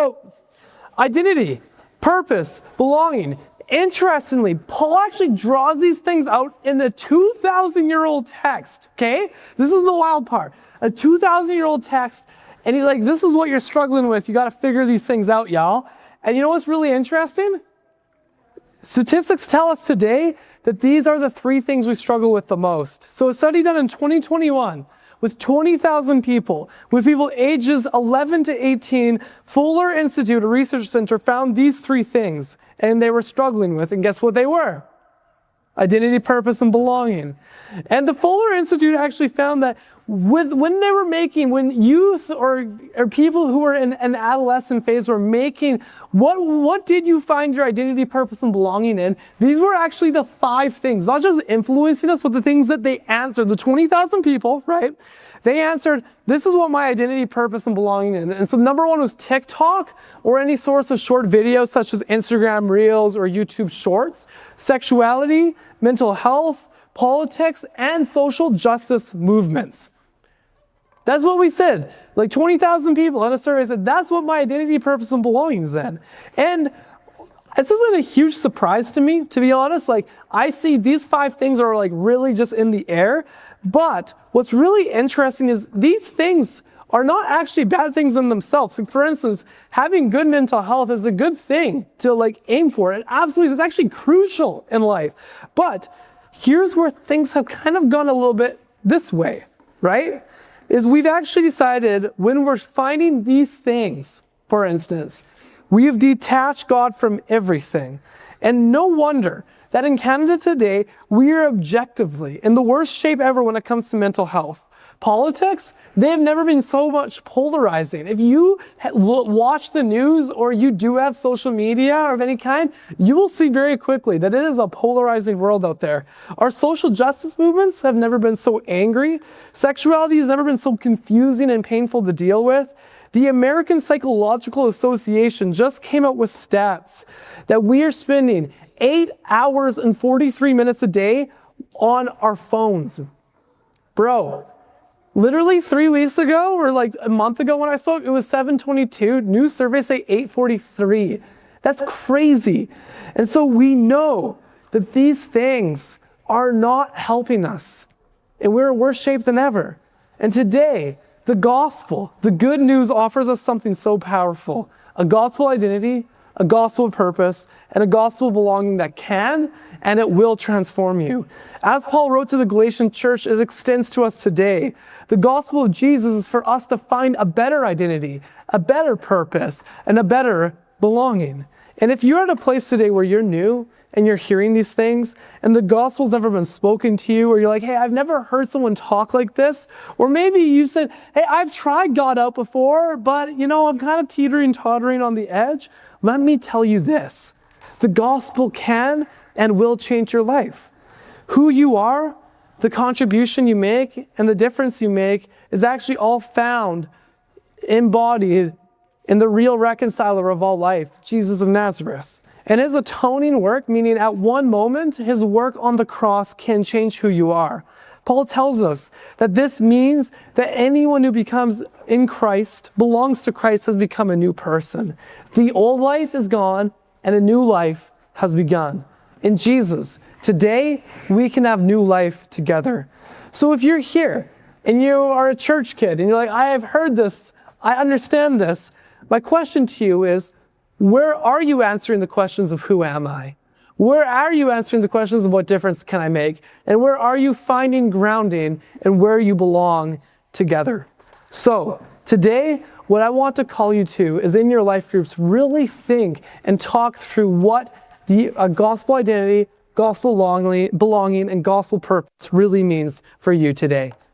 So, identity, purpose, belonging. Interestingly, Paul actually draws these things out in a 2,000-year-old text, okay? This is the wild part. A 2,000-year-old text, and he's like, this is what you're struggling with. You got to figure these things out, y'all. And you know what's really interesting? Statistics tell us today that these are the 3 things we struggle with the most. So a study done in 2021 with 20,000 people, with people ages 11 to 18, Fuller Institute, a research center, found these 3 things, and they were struggling with, and guess what they were? Identity, purpose, and belonging. And the Fuller Institute actually found that when youth or people who were in an adolescent phase were making, what did you find your identity, purpose, and belonging in? These were actually the 5 things, not just influencing us, but the things that they answered. The 20,000 people, right? They answered, this is what my identity, purpose, and belonging in. And so number 1 was TikTok or any source of short videos such as Instagram Reels or YouTube Shorts, sexuality, mental health, politics, and social justice movements. That's what we said. Like 20,000 people in a survey said, that's what my identity, purpose, and belonging is in. And this isn't a huge surprise to me, to be honest. Like, I see these 5 things are like really just in the air. But what's really interesting is these things are not actually bad things in themselves. Like, for instance, having good mental health is a good thing to like aim for. It absolutely is. It's actually crucial in life. But here's where things have kind of gone a little bit this way, right? Is we've actually decided when we're finding these things, for instance, we have detached God from everything. And no wonder that in Canada today, we are objectively in the worst shape ever when it comes to mental health. Politics, they have never been so much polarizing. If you watch the news or you do have social media or of any kind, you will see very quickly that it is a polarizing world out there. Our social justice movements have never been so angry. Sexuality has never been so confusing and painful to deal with. The American Psychological Association just came out with stats that we are spending 8 hours and 43 minutes a day on our phones. Bro, literally 3 weeks ago, or like a month ago when I spoke, it was 7:22. New surveys say 8:43. That's crazy. And so we know that these things are not helping us. And we're in worse shape than ever. And today, the gospel, the good news offers us something so powerful. A gospel identity, a gospel purpose, and a gospel belonging that can and it will transform you. As Paul wrote to the Galatian church, it extends to us today. The gospel of Jesus is for us to find a better identity, a better purpose, and a better belonging. And if you're at a place today where you're new and you're hearing these things and the gospel's never been spoken to you, or you're like, hey, I've never heard someone talk like this, or maybe you said, hey, I've tried God out before, but I'm kind of tottering on the edge. Let me tell you this, the gospel can and will change your life. Who you are, the contribution you make, and the difference you make is actually all found, embodied in the real reconciler of all life, Jesus of Nazareth. And his atoning work, meaning at one moment, his work on the cross can change who you are. Paul tells us that this means that anyone who becomes in Christ, belongs to Christ, has become a new person. The old life is gone and a new life has begun. In Jesus, today we can have new life together. So if you're here and you are a church kid and you're like, I have heard this, I understand this, my question to you is, where are you answering the questions of who am I? Where are you answering the questions of what difference can I make? And where are you finding grounding and where you belong together? So today, what I want to call you to is in your life groups, really think and talk through what the gospel identity, gospel belonging, and gospel purpose really means for you today.